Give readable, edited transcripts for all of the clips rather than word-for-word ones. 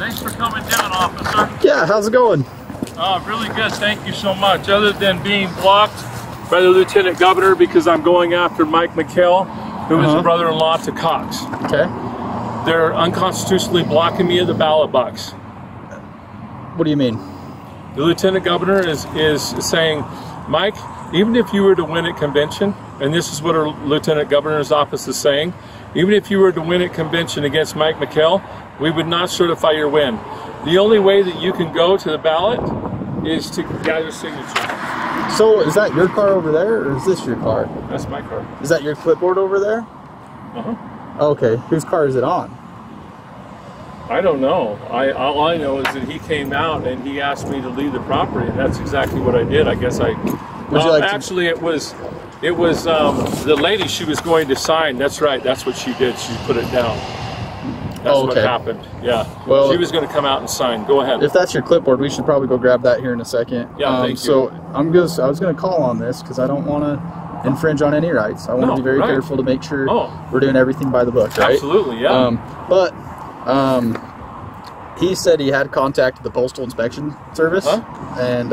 Thanks for coming down, officer. Yeah, how's it going? Really good, thank you so much. Other than being blocked by the Lieutenant Governor because I'm going after Mike McHale, who is a brother-in-law to Cox. Okay. They're unconstitutionally blocking me at the ballot box. What do you mean? The Lieutenant Governor is saying, Mike, even if you were to win at convention, and this is what our Lieutenant Governor's office is saying, even if you were to win at convention against Mike McHale, we would not certify your win. The only way that you can go to the ballot is to gather signatures. So is that your car over there, or is this your car? That's my car. Is that your clipboard over there? Uh-huh. Okay, whose car is it on? I don't know. All I know is that he came out and he asked me to leave the property, and that's exactly what I did. I guess I... actually, it was the lady she was going to sign. That's right. That's what she did. She put it down. That's what happened. Yeah. Well, she was going to come out and sign. Go ahead. If that's your clipboard, we should probably go grab that here in a second. Yeah, thank you. So I was going to call on this because I don't want to infringe on any rights. I want to be very careful to make sure we're doing everything by the book, right? Absolutely, yeah. He said he had contacted the Postal Inspection Service and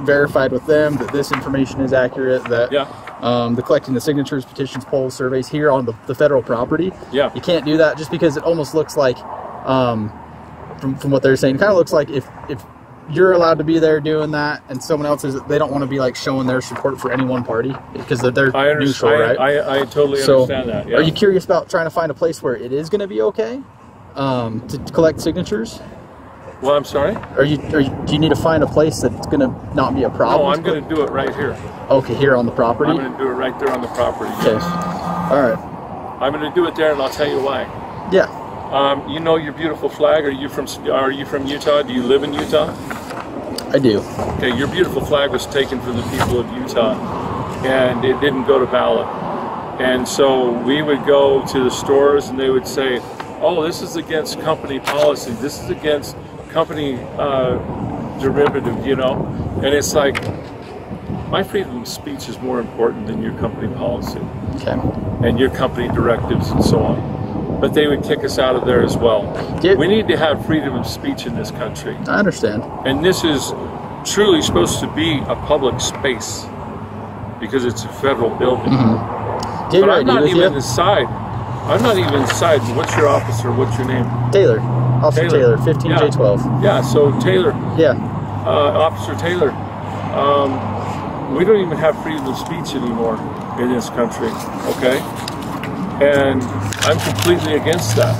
verified with them that this information is accurate, that the collecting the signatures, petitions, polls, surveys here on the federal property. Yeah. You can't do that just because it almost looks like, from what they're saying, it kind of looks like if you're allowed to be there doing that and someone else is, they don't want to be like showing their support for any one party because they're neutral, right? I totally understand that. Yeah. Are you curious about trying to find a place where it is going to be okay to collect signatures? Well, I'm sorry? Do you need to find a place that's going to not be a problem? No, I'm going to do it right here. Okay, here on the property? I'm going to do it right there on the property. Okay. Yes. All right. I'm going to do it there, and I'll tell you why. Yeah. You know your beautiful flag. Are you from Utah? Do you live in Utah? I do. Okay, your beautiful flag was taken from the people of Utah, and it didn't go to ballot. And so we would go to the stores, and they would say, oh, this is against company policy. This is against company derivative, you know? And it's like, my freedom of speech is more important than your company policy. Okay. And your company directives and so on. But they would kick us out of there as well. We need to have freedom of speech in this country. I understand. And this is truly supposed to be a public space because it's a federal building. But I'm not even inside. I'm not even inside. What's your officer? What's your name? Taylor. Officer Taylor, 15J12. Yeah, so Taylor. Yeah. Officer Taylor. We don't even have freedom of speech anymore in this country, okay? And I'm completely against that.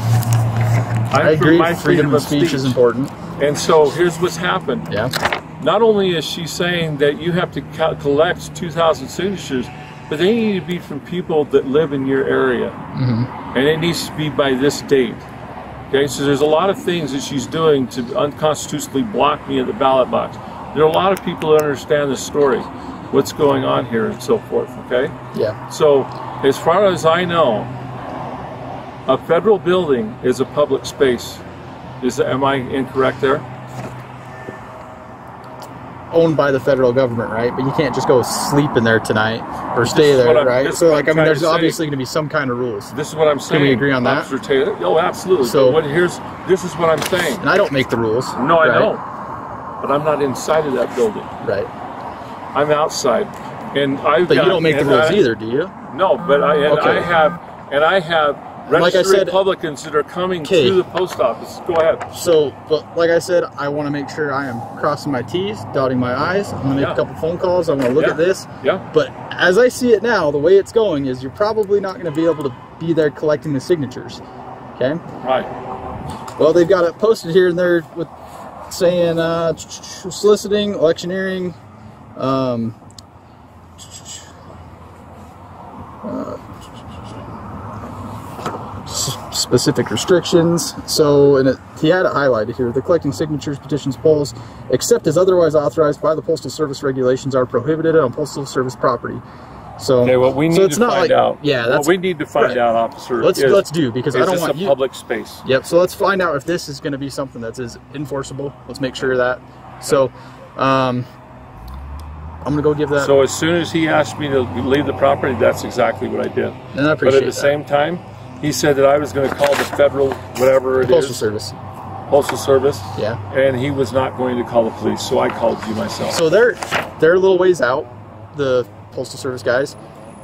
I agree. My freedom of speech is important. And so here's what's happened. Yeah. Not only is she saying that you have to collect 2,000 signatures, but they need to be from people that live in your area. And it needs to be by this date. Okay, so there's a lot of things that she's doing to unconstitutionally block me at the ballot box. There are a lot of people that understand the story, what's going on here and so forth, okay? Yeah. So as far as I know, a federal building is a public space. Am I incorrect there? Owned by the federal government, right? But you can't just go sleep in there tonight or stay there, right? So, like, I mean, there's obviously going to be some kind of rules. This is what I'm saying. Can we agree on that? Officer Taylor? Oh, absolutely. So, this is what I'm saying. And I don't make the rules. No, I don't. But I'm not inside of that building. Right. I'm outside. And But you don't make the rules either, do you? No, but I have registered Republicans that are coming to the post office. Go ahead. So, but like I said, I want to make sure I am crossing my T's, dotting my I's. I'm going to make a couple phone calls. I'm going to look at this. Yeah. But as I see it now, the way it's going is you're probably not going to be able to be there collecting the signatures. Okay? Right. Well, they've got it posted here and there with saying soliciting, electioneering, specific restrictions. So, and he had it highlighted here: the collecting signatures, petitions, polls, except as otherwise authorized by the Postal Service regulations, are prohibited on Postal Service property. So, okay, what we need to find out. Yeah, that's what we need to find out, officer. Let's do, because I don't want a public space. Yep. So let's find out if this is going to be something that is enforceable. Let's make sure of that. So, I'm going to go give that. So as soon as he asked me to leave the property, that's exactly what I did. And I appreciate But at the same time, he said that I was going to call the federal, whatever it is. Postal Service. Postal Service. Yeah. And he was not going to call the police, so I called you myself. So they're a little ways out, the Postal Service guys,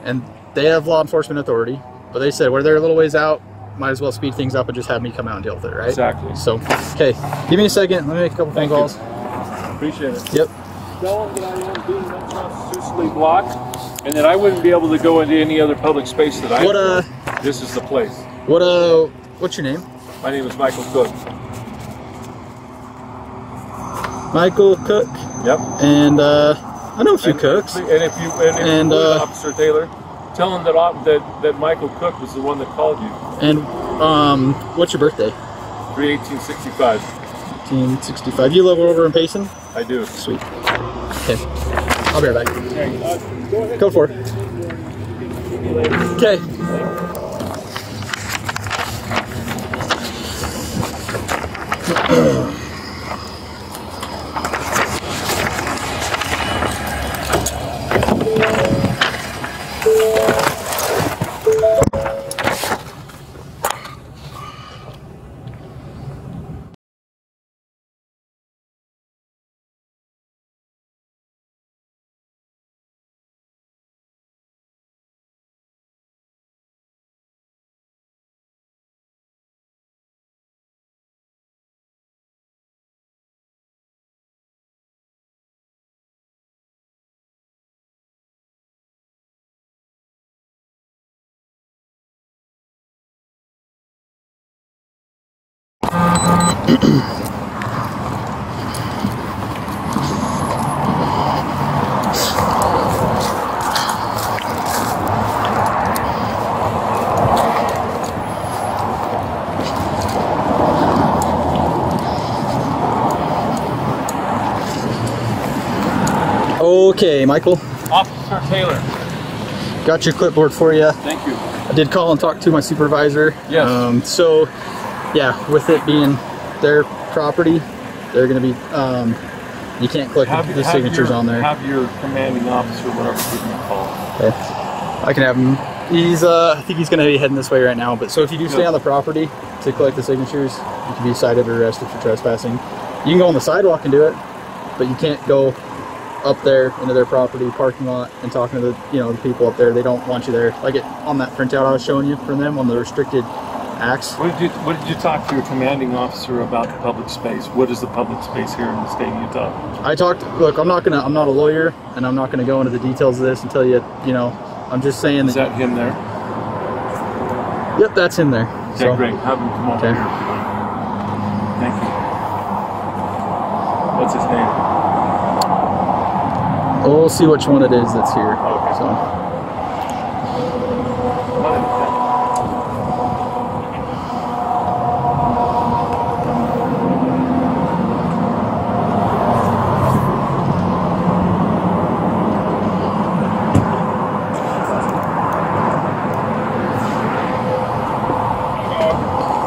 and they have law enforcement authority, but they said where they're a little ways out, might as well speed things up and just have me come out and deal with it, right? Exactly. So, okay, give me a second. Let me make a couple phone calls. Appreciate it. Yep. Tell them that I am being unconstitutionally blocked, and that I wouldn't be able to go into any other public space that I. This is the place. What's your name? My name is Michael Cook. Michael Cook. Yep. And I know a few cooks. And if you Officer Taylor, tell him that Michael Cook was the one that called you. And what's your birthday? 3/1865. 1865. You live over in Payson? I do. Sweet. Okay. I'll be right back. Okay, Go for it. Okay. Okay, Michael. Officer Taylor. Got your clipboard for you. Thank you. I did call and talk to my supervisor. Yes. So, yeah, with it being their property, they're going to be, you can't collect the signatures on there. Have your commanding officer, whatever, give me a call. Okay. I can have him. He's, I think he's going to be heading this way right now. But so if you do stay on the property to collect the signatures, you can be cited or arrested for trespassing. You can go on the sidewalk and do it, but you can't go up there into their property parking lot and talking to the the people up there. They don't want you there. Like on that printout I was showing you from them on the restricted acts. What did you talk to your commanding officer about the public space? What is the public space here in the state of Utah? I talked. Look, I'm not a lawyer, and I'm not gonna go into the details of this and tell you. I'm just saying. Is that him there? Yep, that's him there. Okay, so, great. Have him come over here. Thank you. What's his name? We'll see which one it is that's here. Okay. So.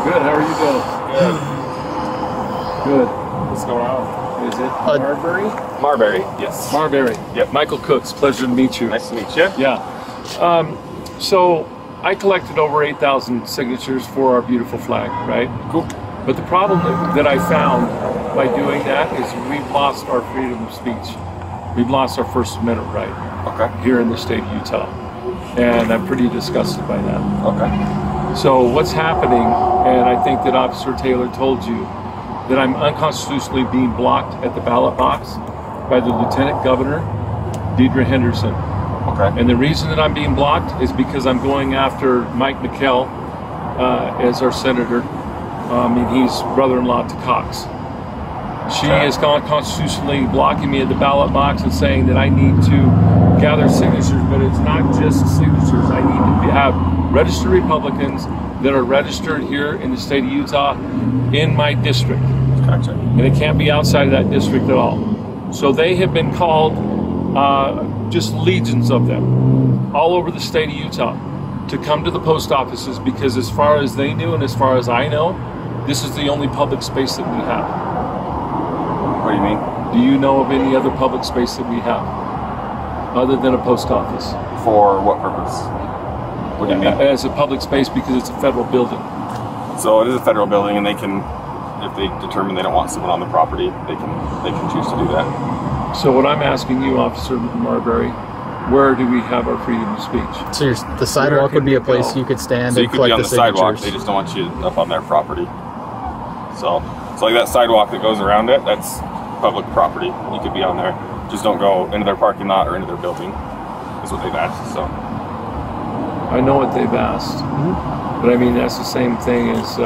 Good. How are you doing? Good. What's going on? Is it Marbury? Marbury, yes. Marbury. Yep. Michael Cooks, pleasure to meet you. Nice to meet you. Yeah. So I collected over 8,000 signatures for our beautiful flag, right? Cool. But the problem that I found by doing that is we've lost our freedom of speech. We've lost our First Amendment right here in the state of Utah. And I'm pretty disgusted by that. Okay. So what's happening, and I think that Officer Taylor told you, that I'm unconstitutionally being blocked at the ballot box by the Lieutenant Governor, Deidre Henderson. Okay. And the reason that I'm being blocked is because I'm going after Mike McKell as our senator, and he's brother-in-law to Cox. She is constitutionally blocking me at the ballot box and saying that I need to gather signatures, but it's not just signatures. I need to have registered Republicans that are registered here in the state of Utah in my district. Gotcha. And it can't be outside of that district at all. So they have been called, just legions of them, all over the state of Utah to come to the post offices because as far as they knew and as far as I know, this is the only public space that we have. What do you mean? Do you know of any other public space that we have other than a post office? For what purpose? What do you mean? As a public space because it's a federal building. So it is a federal building and they can if they determine they don't want someone on the property, they can choose to do that. So what I'm asking you, Officer Marbury, where do we have our freedom of speech? So the sidewalk would be a place you could stand and collect the signatures. So you could be on the sidewalk, they just don't want you up on their property. So it's like that sidewalk that goes around it, that's public property. You could be on there. Just don't go into their parking lot or into their building, is what they've asked. So I know what they've asked, but I mean, that's the same thing as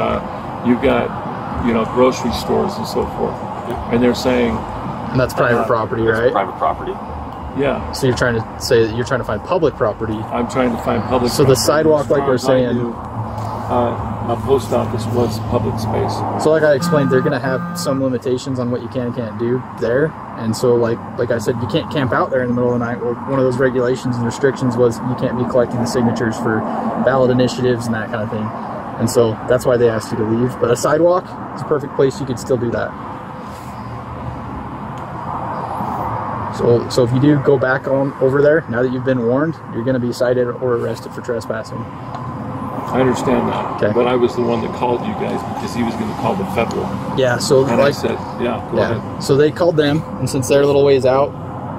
you've got, you know, grocery stores and so forth, and they're saying, and that's private property, right? Private property. Yeah. So you're trying to say that you're trying to find public property. I'm trying to find public. So the sidewalk, like we're saying, a post office was public space. So like I explained, they're going to have some limitations on what you can and can't do there. And so like I said, you can't camp out there in the middle of the night. Well, one of those regulations and restrictions was you can't be collecting the signatures for ballot initiatives and that kind of thing. And so that's why they asked you to leave. But a sidewalk is a perfect place you could still do that. So if you do go back on over there, now that you've been warned, you're going to be cited or arrested for trespassing. I understand that, okay. But I was the one that called you guys because he was going to call the federal. Yeah, so and like, I said, go ahead. So they called them, and since they're a little ways out,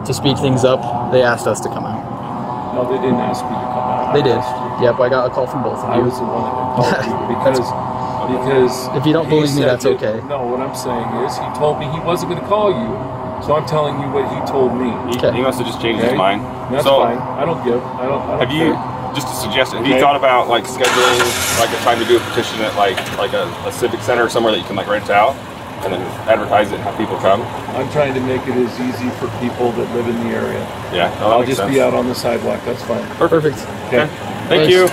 to speed things up, they asked us to come out. No, they didn't ask me to come out. They did. Yep, I got a call from both of you. I was the one that called you because if you don't believe me, that's okay. No, what I'm saying is he told me he wasn't going to call you, so I'm telling you what he told me. He must have just changed his mind. That's fine. I don't give. I don't have you? Just a suggestion. Have you thought about like scheduling like a time to do a petition at like a civic center or somewhere that you can like rent out and then advertise it and have people come? I'm trying to make it as easy for people that live in the area. Yeah, no, I'll just be out on the sidewalk. That's fine. Perfect. Okay. Thank you.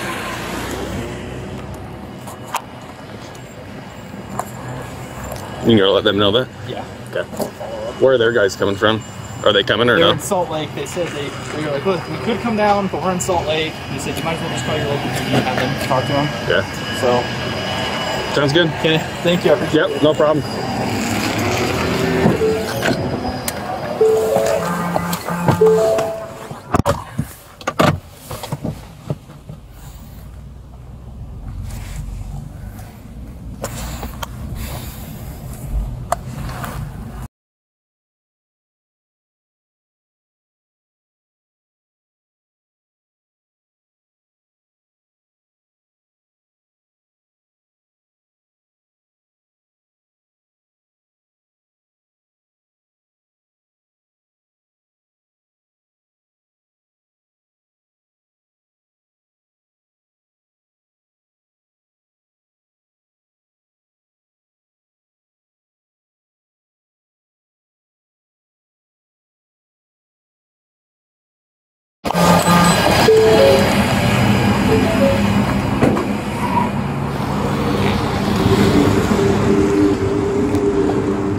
You gonna let them know that? Yeah. Okay. Where are their guys coming from? Are they coming or They're no? in Salt Lake. They said they were like, look, we could come down, but we're in Salt Lake. They said you might as well just call your local PD and have them talk to them. Yeah. So. Sounds good. Okay. Thank you. Yep. No problem.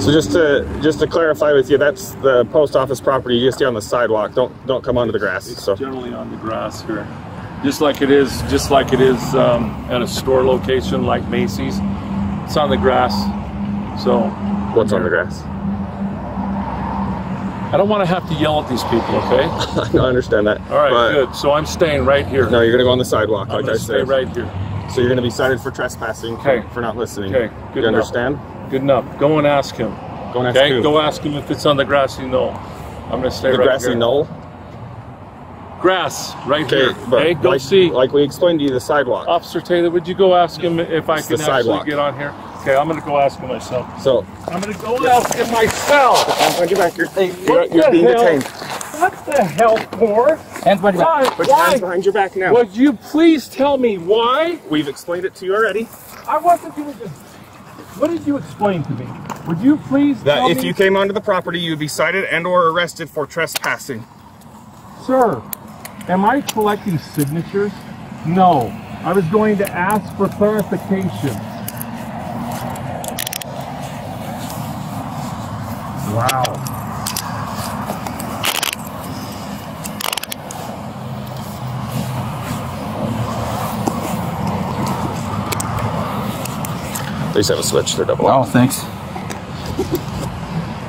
So just to clarify with you, that's the post office property. You just stay on the sidewalk. Don't come onto the grass. It's generally on the grass here, just like it is at a store location like Macy's. It's on the grass. So what's on the grass? I don't want to have to yell at these people, okay? I understand that. All right, good. So I'm staying right here. No, you're going to go on the sidewalk, like I said. Stay right here. So you're going to be cited for trespassing for not listening. Okay, good you enough. Understand? Good enough. Go and ask him. Go and ask who? Go ask him if it's on the grassy knoll. I'm going to stay right here. The grassy knoll? Grass, right here. But okay, go see. Like we explained to you, the sidewalk. Officer Taylor, would you go ask him if I can actually get on here? Okay, I'm going to go ask him myself. So I'm going to go ask him myself. Hands behind your back. You're being detained. What the hell for? Hands behind your back. Put your hands behind your back now. Would you please tell me why? We've explained it to you already. I wasn't going to. What did you explain to me? Would you please tell me? That if you came onto the property, you would be cited and or arrested for trespassing. Sir, am I collecting signatures? No. I was going to ask for clarification. Wow. They just have a switch. They're double Oh, up. thanks.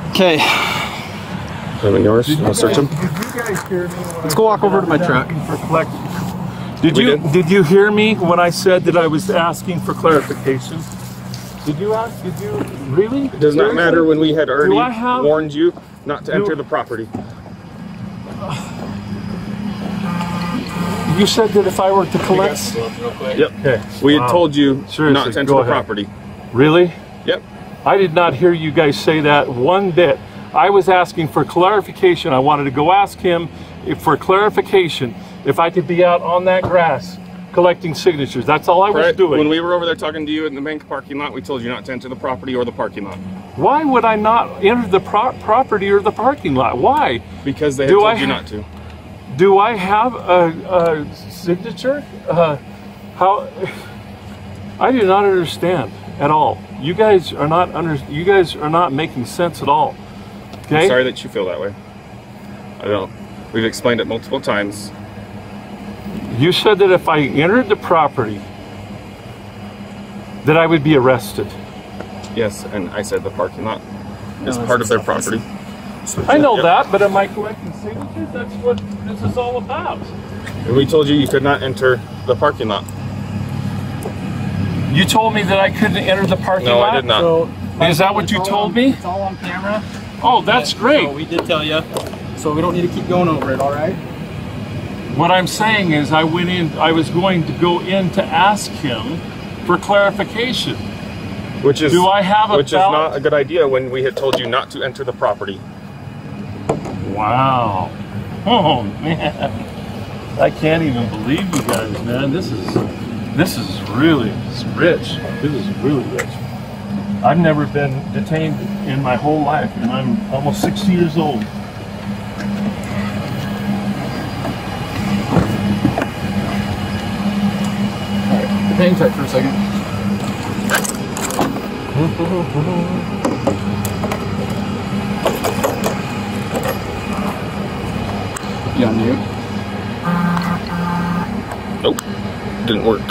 Okay. Having yours? You want to search them? Did you guys hear me? Let's go walk over to my truck. Did you hear me when I said that I was asking for clarification? Did you ask? Did you really? It does not matter when we had already warned you not to enter the property. You said that if I were to collect... Yep. Okay. We had told you not to enter the property. Really? Yep. I did not hear you guys say that one bit. I was asking for clarification. I wanted to go ask him for clarification if I could be out on that grass collecting signatures. That's all I was doing. When we were over there talking to you in the bank parking lot, we told you not to enter the property or the parking lot. Why would I not enter the property or the parking lot? Why? Because they had told you not to. Do I have a signature? How? I do not understand at all. You guys are not making sense at all. Okay? I'm sorry that you feel that way. I don't. We've explained it multiple times. You said that if I entered the property, that I would be arrested. Yes, and I said the parking lot is part of their property. I know that, but am I collecting signatures? That's what this is all about. And we told you you could not enter the parking lot. You told me that I couldn't enter the parking lot? No, I did not. So, is that what you told me? It's all on camera. Oh, that's great. So we did tell you. So we don't need to keep going over it, all right? What I'm saying is I was going to go in to ask him for clarification. Which is, do I have a which is not a good idea when we had told you not to enter the property. Wow. Oh man. I can't even believe you guys, man. This is really rich. This is really rich. I've never been detained in my whole life, and I'm almost 60 years old. Hang tight for a second. You on mute? Nope, didn't work.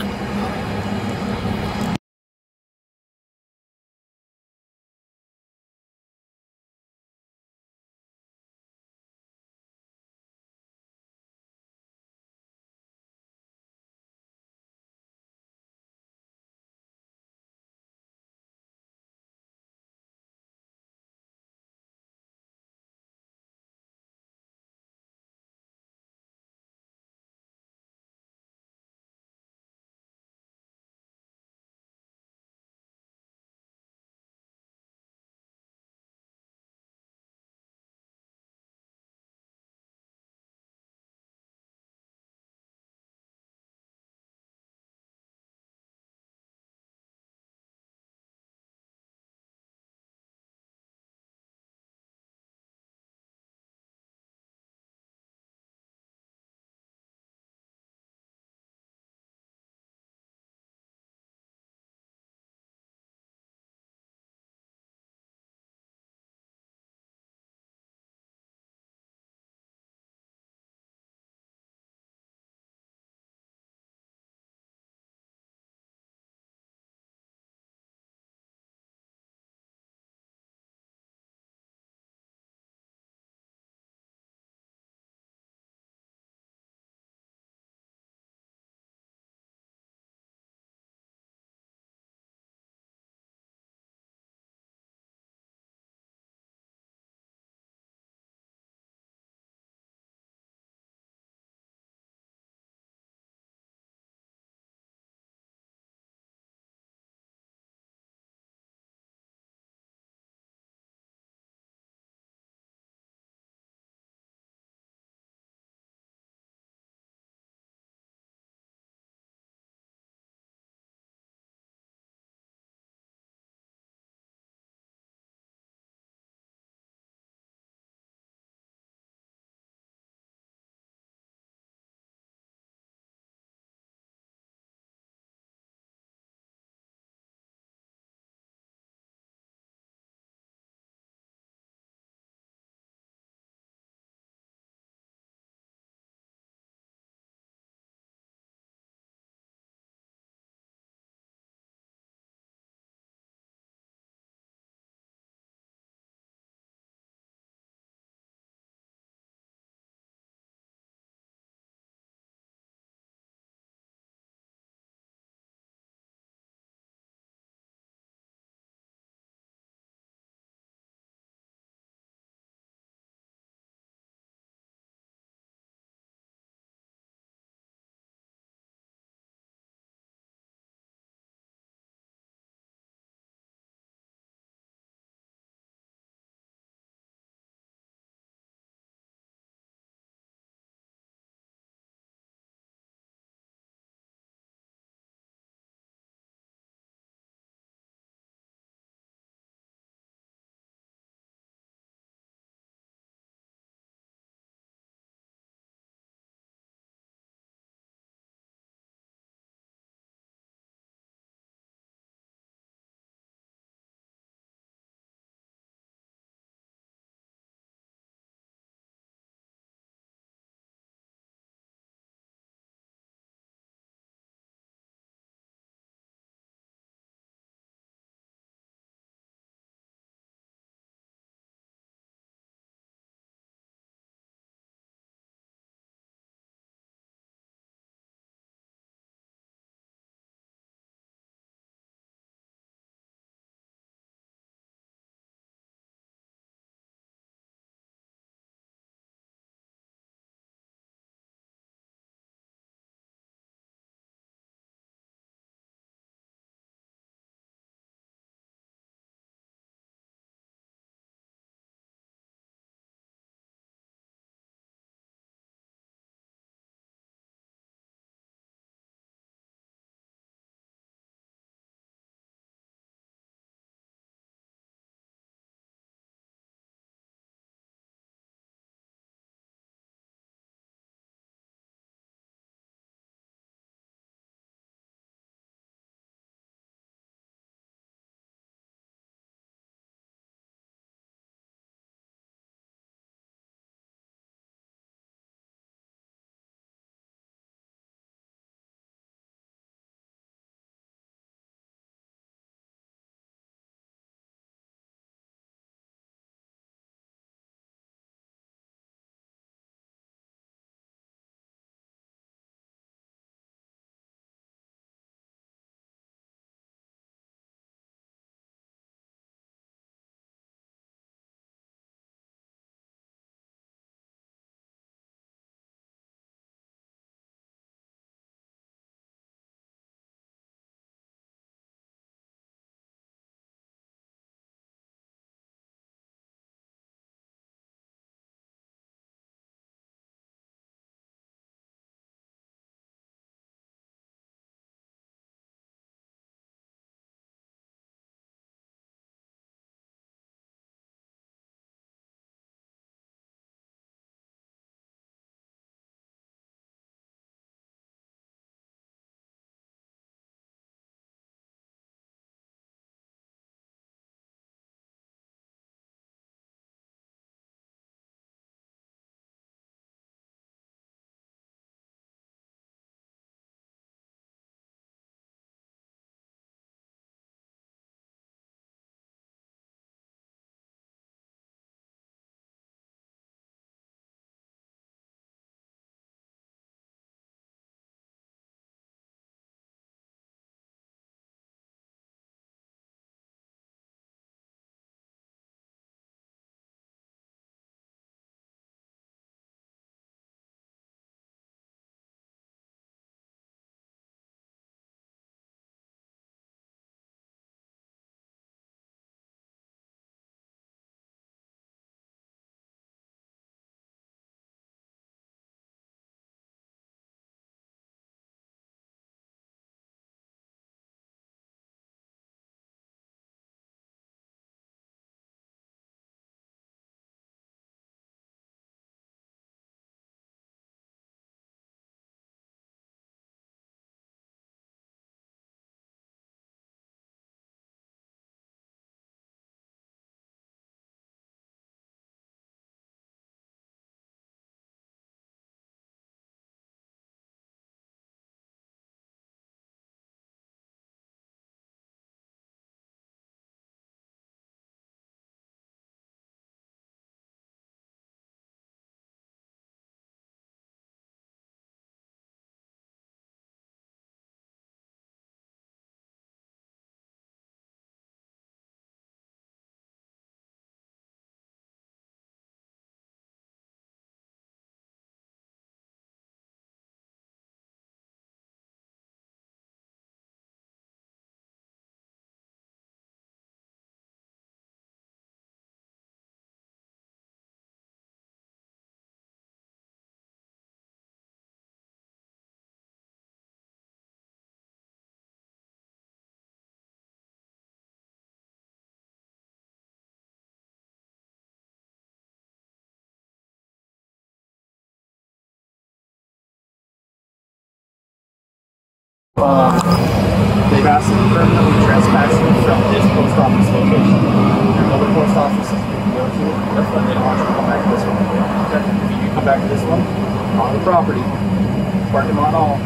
They've asked him permanently trespassing from this post office location. There are other post offices you can go to. That's why they don't want you to come back to this one. Okay. If you come back to this one, on the property, parking lot all,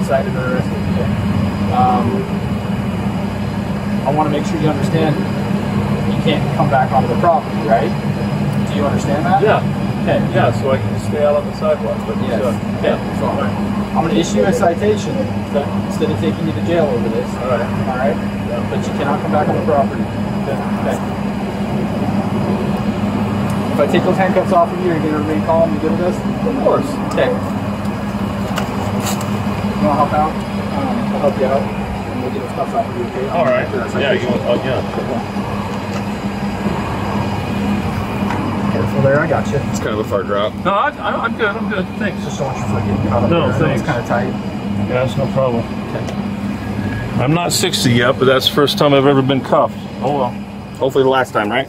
decided to arrest you today. I want to make sure you understand you can't come back onto the property, right? Do you understand that? Yeah. Okay. Yeah, so I can stay out on the sidewalk. But yes. Okay. So I'm going to issue a citation instead of taking you to jail over this. All right. All right. Yeah. But you cannot come back on the property. Okay. If I take those handcuffs off of you, you're going to remain calm and good with this? Of course. Okay. You want to help out? I'll help you out. And we'll get those cuffs off of you, okay? All right. Yeah, you want, yeah. Careful there, I got you. It's kind of a far drop. No, I'm good. I'm good. Thanks. Just don't want your foot getting caught up. No, there. thanks. It's kind of tight. Yeah, that's no problem. Okay. I'm not 60 yet, but that's the first time I've ever been cuffed. Oh well. Hopefully the last time, right?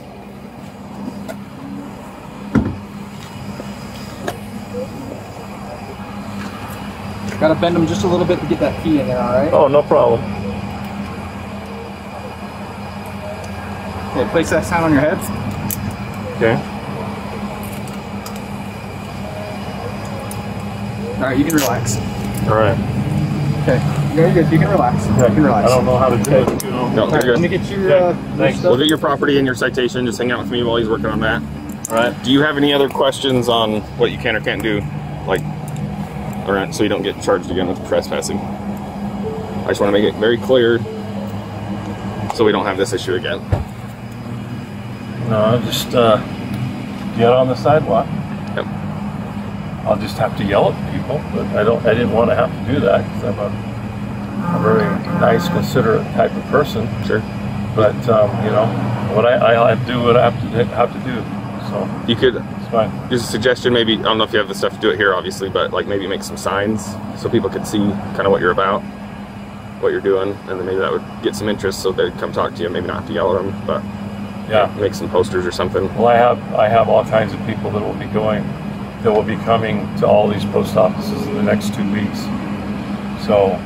Gotta bend them just a little bit to get that key in there, alright? Oh, no problem. Okay, place that sign on your head. Okay. Alright, you can relax. All right. Okay, very good. You can relax. Yeah, you can relax. I don't know how to do it. You know. No, Alright, you're let me good. get your, Thanks. your We'll get your property and your citation. Just hang out with me while he's working on that. All right. Do you have any other questions on what you can or can't do? Like, all right, so you don't get charged again with trespassing. I just want to make it very clear so we don't have this issue again. No, just get on the sidewalk. Yep. I'll just have to yell at people, but I didn't want to have to do that because I'm a very nice, considerate type of person. Sure. But you know, what I have to do what I have to do. So You could, it's fine. just a suggestion, maybe, I don't know if you have the stuff to do it here, obviously, but like maybe make some signs so people could see kind of what you're about, what you're doing, and then maybe that would get some interest so they'd come talk to you. Maybe not have to yell at them, but Yeah. make some posters or something. Well, I have all kinds of people that will be coming to all these post offices in the next 2 weeks. So,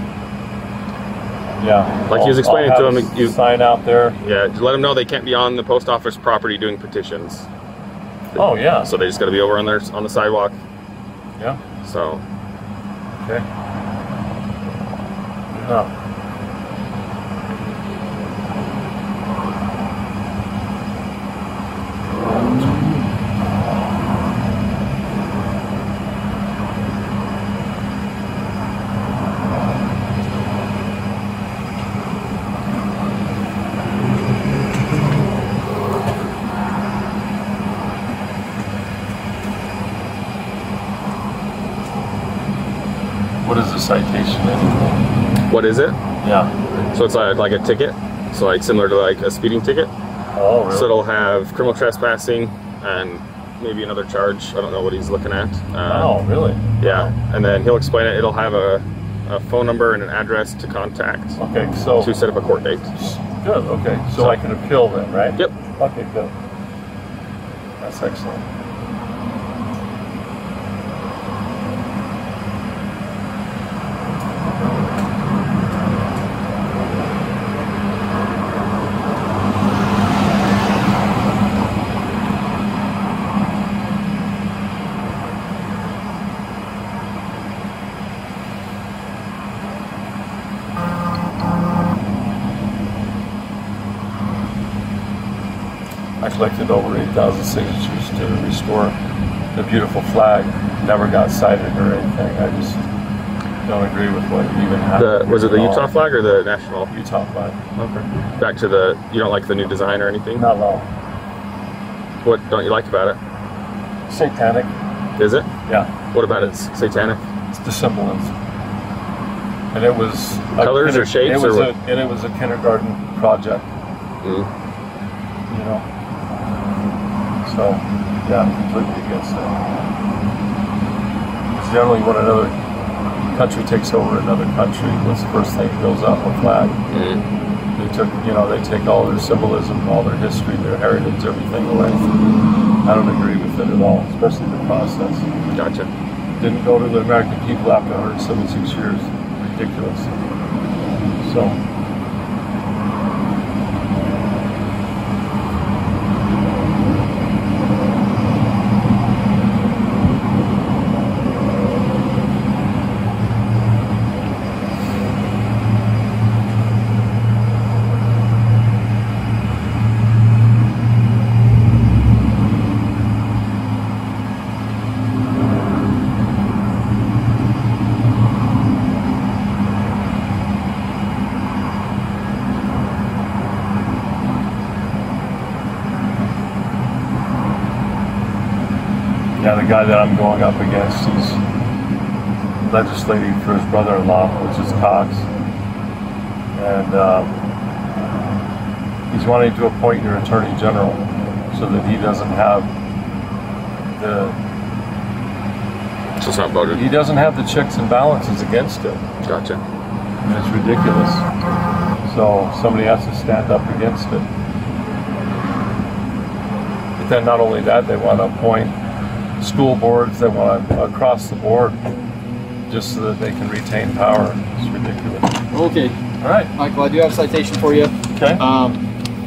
yeah. Like he was explaining I'll to have them, a sign out there. Yeah, just let them know they can't be on the post office property doing petitions. Oh yeah. So they just got to be over on the sidewalk. Yeah. So Okay. Yeah. What is the citation anyway? what is it? Yeah. So it's like a ticket. So like similar to like a speeding ticket. Oh, really? So it'll have criminal trespassing and maybe another charge. I don't know what he's looking at. Oh, really? Yeah, and then he'll explain it. It'll have a phone number and an address to contact Okay, so to set up a court date. good. Okay, so I can appeal then, right? Yep. Okay, good. That's excellent. I collected over 8,000 signatures to restore the beautiful flag. Never got cited or anything. I just don't agree with what even happened. Was it the at all. Utah flag or the national? Utah flag. Okay. Back to the, you don't like the new design or anything? Not at all. What don't you like about it? Satanic. Is it? Yeah. What about it's satanic? It's the symbolism. And it was Colors or shapes or what? And it was a kindergarten project. Mm. You know. So yeah, I'm completely against it. It's generally when another country takes over another country, what's the first thing that goes up? A flag. Mm. They take all their symbolism, all their history, their heritage, everything away. I don't agree with it at all, especially the process. Gotcha. Didn't go to the American people after 176 years. Ridiculous. So. Yeah, the guy that I'm going up against, he's legislating for his brother-in-law, which is Cox. And he's wanting to appoint your attorney general so that he doesn't have the... So it's not voted? He doesn't have the checks and balances against him. Gotcha. And it's ridiculous. So somebody has to stand up against it. But then not only that, they want to appoint school boards, they want to across the board just so that they can retain power. It's ridiculous. Okay. All right. Michael, I do have a citation for you. Okay.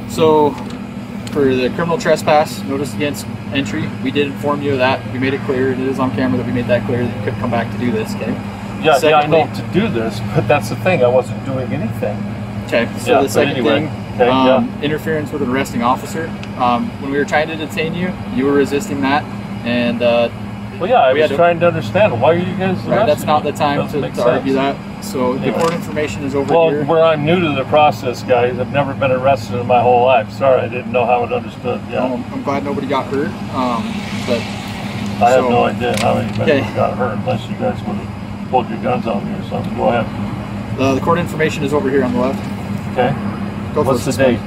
So for the criminal trespass, notice against entry, we did inform you of that. We made it clear, and it is on camera that we made that clear that you couldn't come back to do this, okay? Yeah, secondly, I know to do this, but that's the thing, I wasn't doing anything. Okay, so the second thing, interference with an arresting officer. When we were trying to detain you, you were resisting that, and well, yeah, I was trying to understand, why are you guys arresting? Right, that's not the time to argue that. So anyway. The court information is over here. Well, where I'm new to the process, guys, I've never been arrested in my whole life. Sorry, I didn't know how it understood. Yeah. I'm glad nobody got hurt, but I have no idea how anybody got hurt unless you guys would have pulled your guns on me or something. Go ahead. The court information is over here on the left. Okay. What's the date?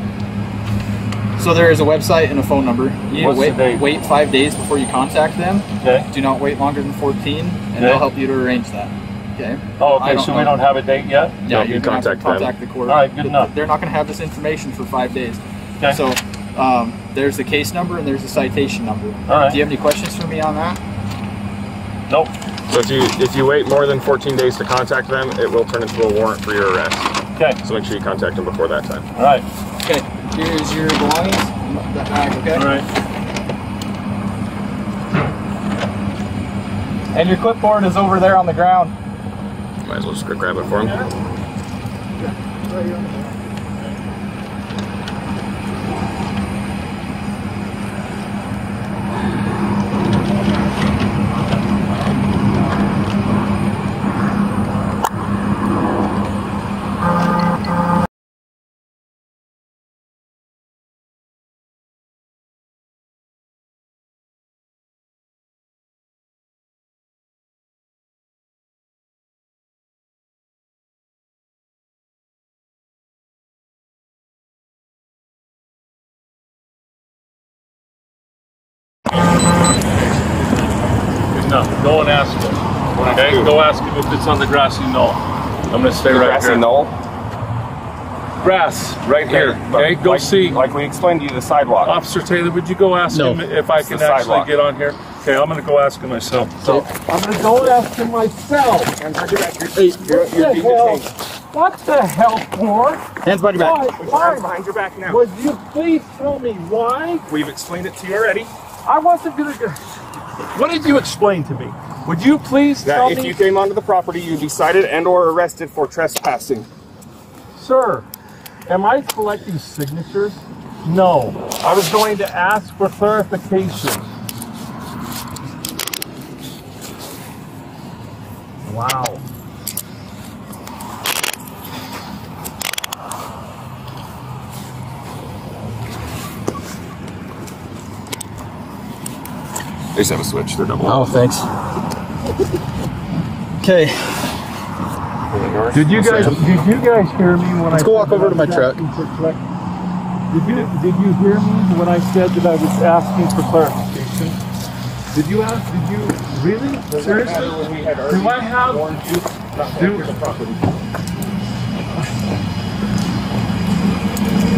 So there is a website and a phone number. You need to wait 5 days before you contact them. Okay. Do not wait longer than 14, and they'll help you to arrange that. Okay. Oh, okay. So we don't have a date yet? Yeah, you contact the court. All right, good enough. They're not going to have this information for 5 days. Okay. So there's the case number and there's the citation number. All right. Do you have any questions for me on that? Nope. So if you wait more than 14 days to contact them, it will turn into a warrant for your arrest. Okay. So make sure you contact them before that time. All right. Okay. Here's your belongings. That bag, okay? All right. And your clipboard is over there on the ground. Might as well just go grab it for him. No, go and ask him. Okay, go ask him if it's on the grassy knoll. I'm going to stay right here. Grassy knoll? Grass, right here. Okay, go see. Like we explained to you, the sidewalk. Officer Taylor, would you go ask him if I can actually get on here? Okay, I'm going to go ask him myself. So I'm going to go ask him myself. What the hell for? Hands behind your back. Why? Behind your back now. Would you please tell me why? We've explained it to you already. I wasn't going to... What did you explain to me? Would you please tell me? That if you came onto the property, you'd be cited and or arrested for trespassing. Sir, am I collecting signatures? No. I was going to ask for clarification. Wow. They just have a switch. They're double. Oh, thanks. Okay. Did you guys hear me when Let's go walk over to my truck. Did you hear me when I said that I was asking for clarification? Did you really? Seriously? Do I have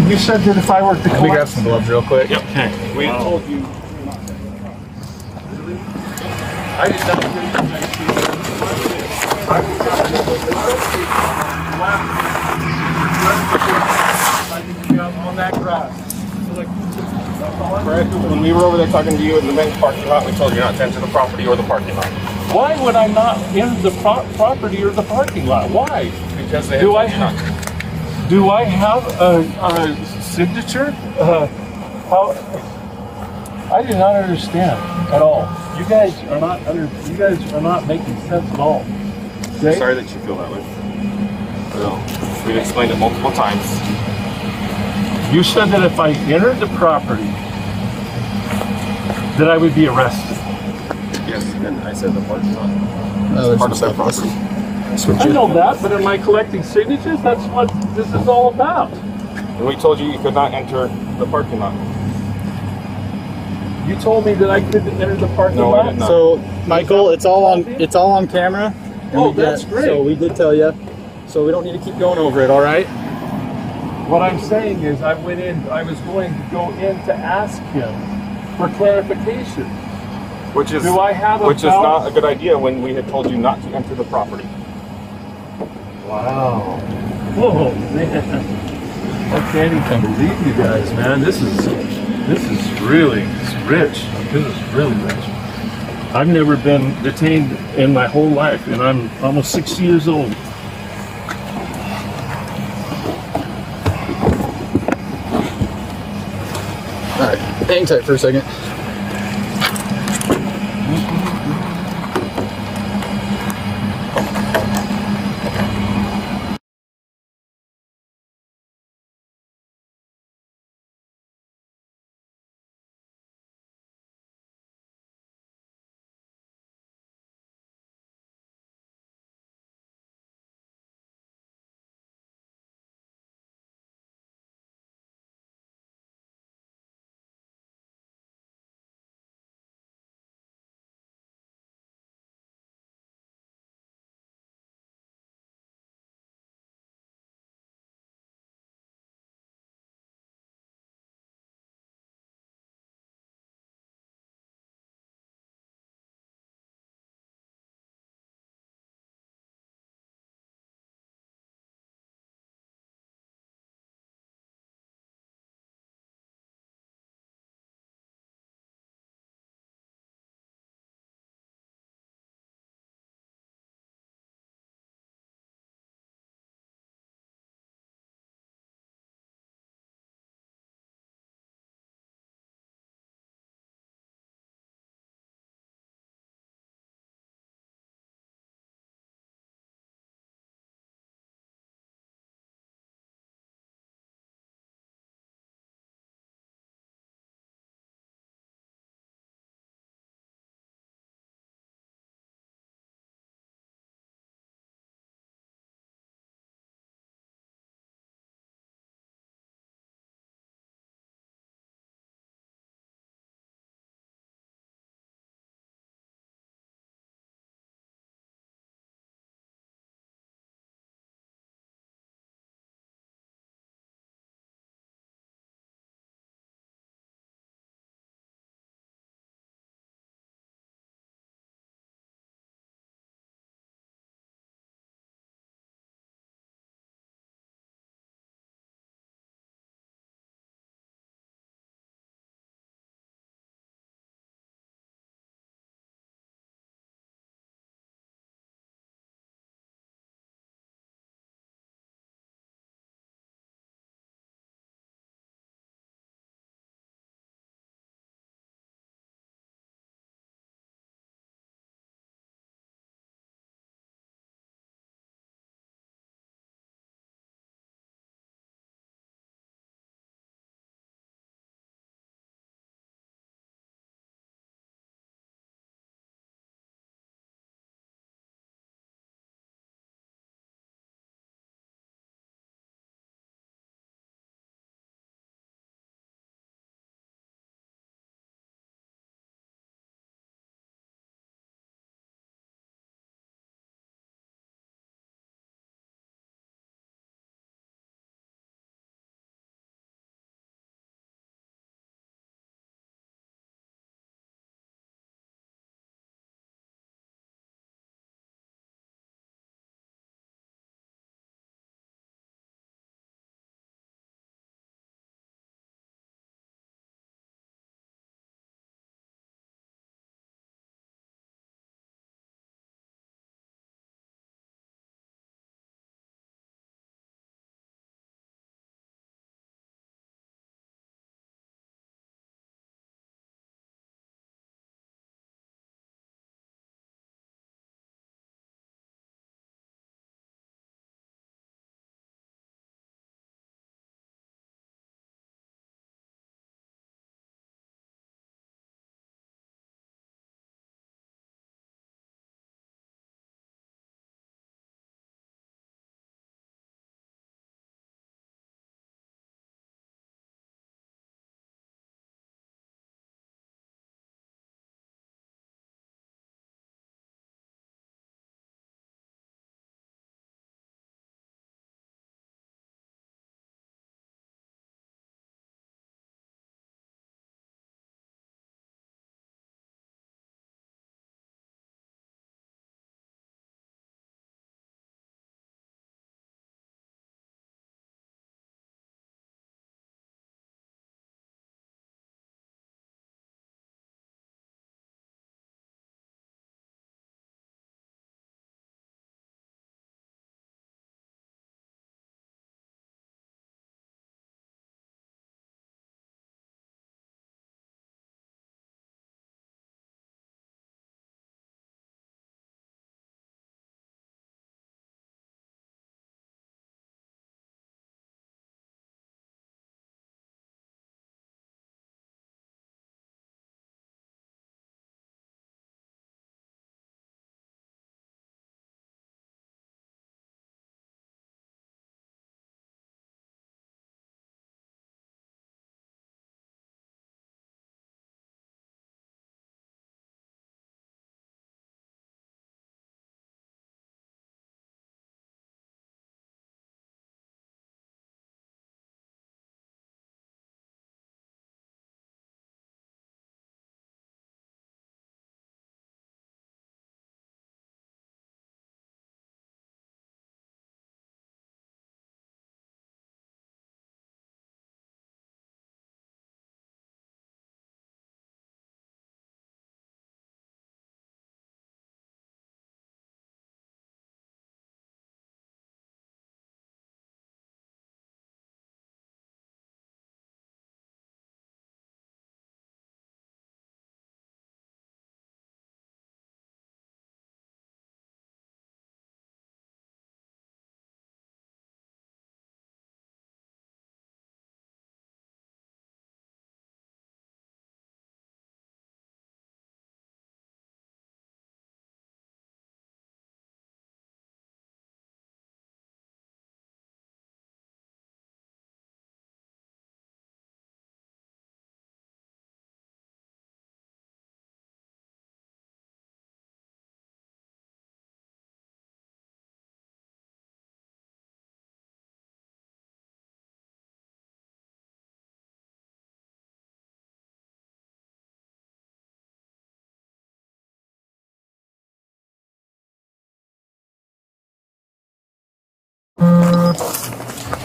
You said that if I were to Let me grab some gloves real quick. Yep. Okay. We told you. I did not hear you. I need to be on that grass. So like, that's all I'm Correct. doing. When we were over there talking to you in the men's parking lot, we told you not to enter the property or the parking lot. Why would I not enter the property or the parking lot? Why? Because they Do I have a signature? How? I do not understand at all. You guys are not making sense at all. Okay? Sorry that you feel that way. No, we've explained it multiple times. You said that if I entered the property, that I would be arrested. Yes, and I said the parking lot. There's Part some of that stuff. property. I know that, but am I collecting signatures? That's what this is all about. And we told you could not enter the parking lot. You told me that I couldn't enter the parking No, I lot. did not. So, Michael, it's all on camera. And Oh, that's great. So we did tell you. So we don't need to keep going over it. All right. What I'm saying is, I was going to go in to ask him for clarification. Which is Do I have a which is valid- not a good idea when we had told you not to enter the property. Wow. Oh man. I can't even believe you guys, man. This is really rich. This is really rich. I've never been detained in my whole life, and I'm almost 60 years old. All right. Hang tight for a second.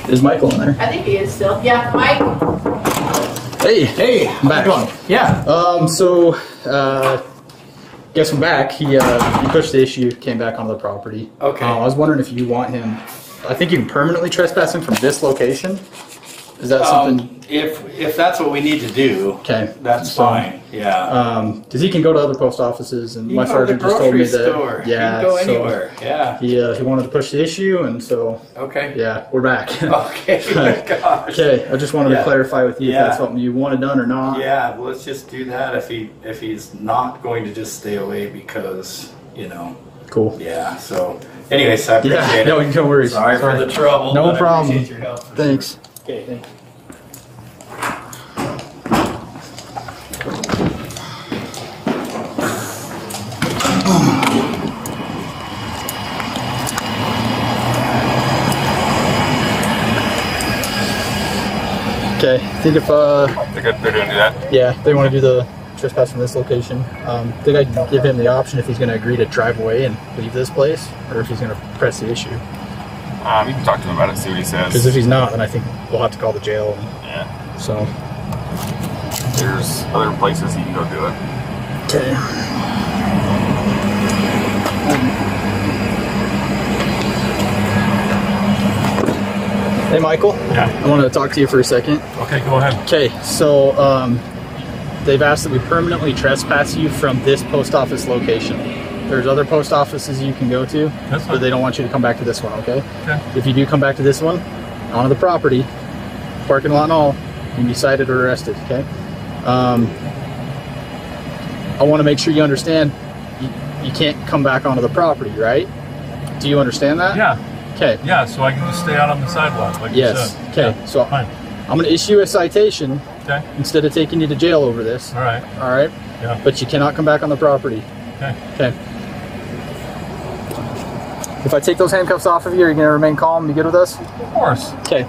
Is Michael in there? I think he is still. Yeah, Mike. Hey, I'm back. How's it going? Yeah. Guess I'm back. He pushed the issue, came back onto the property. Okay. I was wondering if you want him. I think you can permanently trespass him from this location. Is that something? If that's what we need to do, Okay. that's fine. Yeah. Because he can go to other post offices, and my You can go to sergeant the just told me grocery that. store. Yeah. You can go so anywhere. Yeah. he wanted to push the issue, and so Okay. yeah, we're back. Okay. Gosh. Okay. I just wanted to Yeah. clarify with you if Yeah. that's something you wanted done or not. Yeah. Well, let's just do that. If he's not going to just stay away because Cool. Yeah. So, anyways, I appreciate Yeah. it. No, no worries. Sorry for the trouble. No but I problem. appreciate your help. Thanks. Okay. Thanks. Okay. I think if They're going to do that. yeah, they want to do the trespass from this location. I think I can give him the option if he's going to agree to drive away and leave this place, or if he's going to press the issue. You can talk to him about it, see what he Because says. if he's not, then I think we'll have to call the jail. Yeah. So. There's other places he can go do it. Okay. Hey, Michael. Yeah. I wanted to talk to you for a second. Okay, go ahead. Okay, so they've asked that we permanently trespass you from this post office location. There's other post offices you can go to, That's but fine. they don't want you to come back to this one, okay? Okay. If you do come back to this one, onto the property, parking lot and all, you can be cited or arrested, okay? I want to make sure you understand you can't come back onto the property, right? Do you understand that? Yeah. Okay. Yeah, so I can just stay out on the sidewalk, like Yes. you said. Okay. Yeah, So fine. I'm going to issue a citation Okay. instead of taking you to jail over this. All right. All right. Yeah. But you cannot come back on the property. Okay. Okay. If I take those handcuffs off of you, are you going to remain calm? You good with us? Of course. Okay.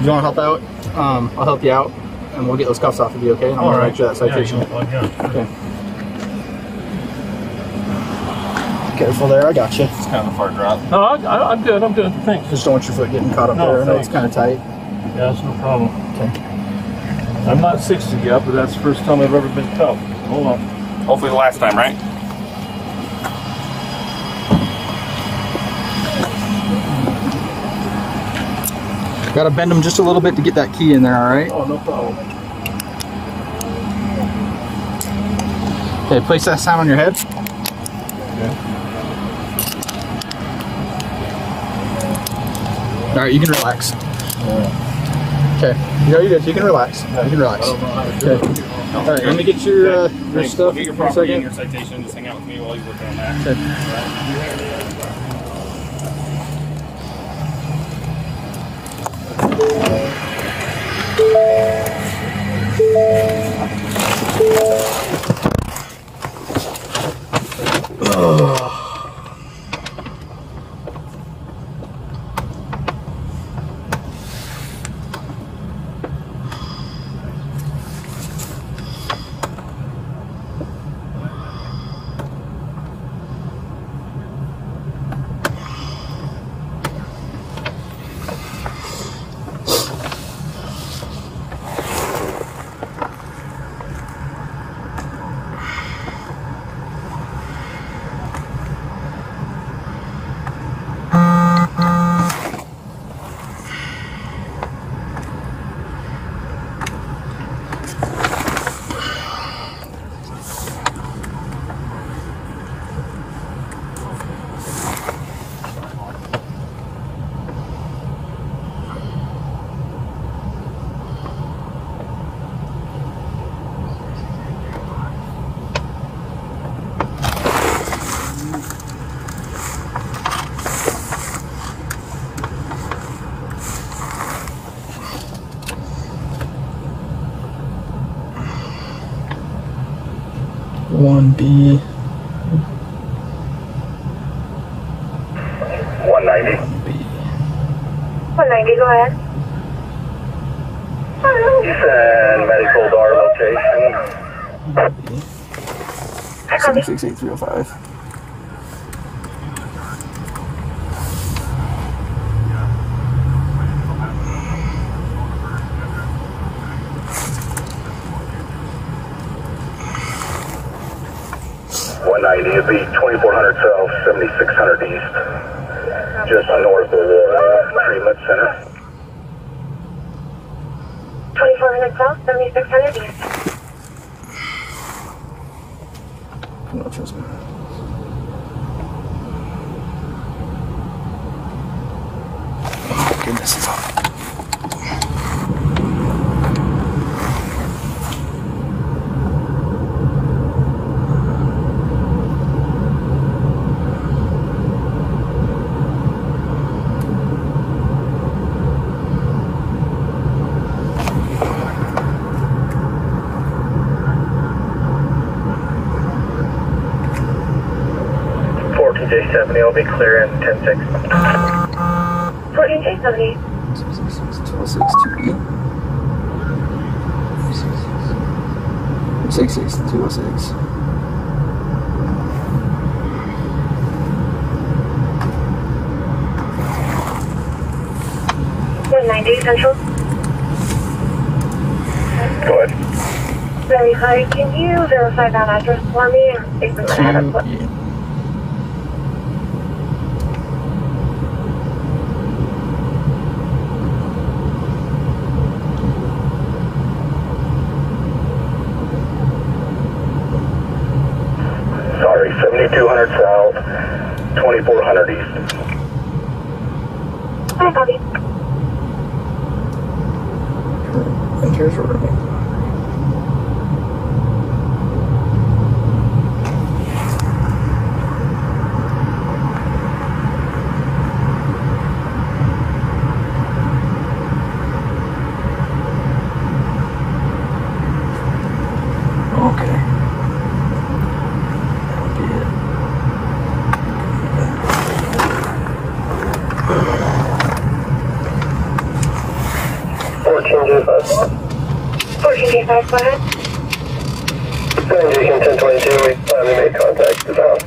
You want to help out? I'll help you out, and we'll get those cuffs off of you. Okay. And I'm All going to right. write you that citation. Yeah. Okay. Careful there. I got you. It's kind of a far drop. No, I'm good. I'm good. Thanks. Just don't want your foot getting caught up No, there. I know it's thanks. kind of tight. Yeah, that's no problem. Okay. I'm not 60 yet, but that's the first time I've ever been cuffed. Hold on. Hopefully the last time, right? Got to bend them just a little bit to get that key in there. All right. Oh, no problem. Okay. Place that sign on your head. Okay. All right. You can relax. Okay. You're good. You can relax. You can relax. Okay. All right. Let me get your stuff. Get your for a property and second. your citation. Just hang out with me while he's working on that. Okay. One B. 190. 190, go ahead. Send medical door location. 768-305. 190. It'd be 2400 south, 7600 east. Just north of the treatment center. 2400 south, 7600 east. No, trust me. Oh, goodness, it's hot. J70 will be clear in 10-6. 14 J70. 206. 190 Central. Go ahead. Very high. Can you verify that address for me? Sorry, 7200 south, 2400 east. Hi, Bobby. And here's where we're going. Okay. That would be it. 14 J5, go ahead. Station 1022, we finally made contact with the house.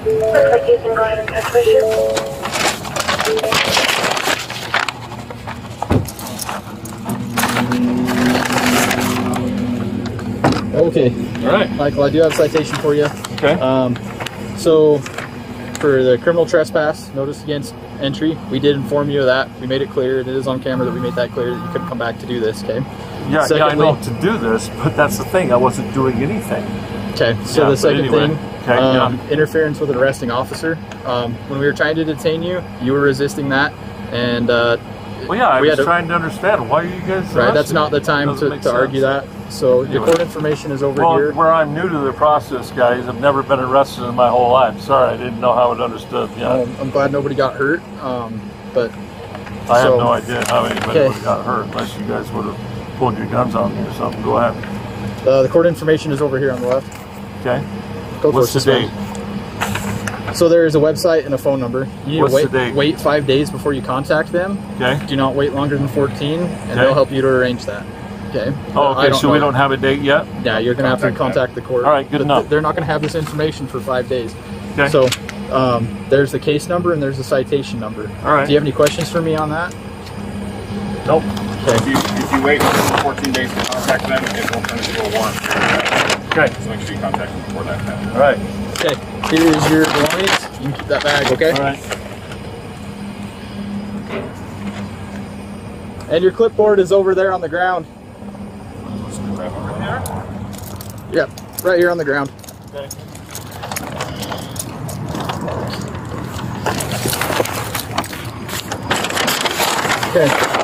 Looks like you can go ahead and touch base. Okay. All right. Michael, I do have a citation for you. Okay. So, for the criminal trespass, notice against entry, we did inform you of that. We made it clear, it is on camera that we made that clear that you couldn't come back to do this, okay? Yeah, Secondly, yeah, I know to do this, but that's the thing. I wasn't doing anything. Okay, so Yeah, the second anyway. thing, Okay, interference with an arresting officer. When we were trying to detain you, you were resisting that, and Well, yeah, I we was had to- trying to understand why are you guys right, that's arresting not the me? time Doesn't to make argue sense. that. So your Anyway. court information is over Well, here. where I'm new to the process, guys, I've never been arrested in my whole life. Sorry, I didn't know how it understood. Yeah, I'm glad nobody got hurt, but I have so- no idea how anybody Okay. would have got hurt unless you guys would have pulled your guns on me or something. Go ahead. the court information is over here on the left. Okay. Go for What's it, the date? So there is a website and a phone number. You need What's to the date? wait 5 days before you contact them. Okay. Do not wait longer than 14, and Okay. they'll help you to arrange that. Okay. Oh, I okay. So we know. don't have a date yet. Yeah, you're gonna have to contact the court. All right, good But enough. They're not gonna have this information for 5 days. Okay. So there's the case number and there's the citation number. All right. Do you have any questions for me on that? Nope. If you wait 14 days to contact them, it won't turn into a warrant. Okay. So make sure you contact them before that happens. All right. Okay. Here's your belongings. You can keep that bag, okay? All right. And your clipboard is over there on the ground. Yep, right here on the ground. Okay. Okay.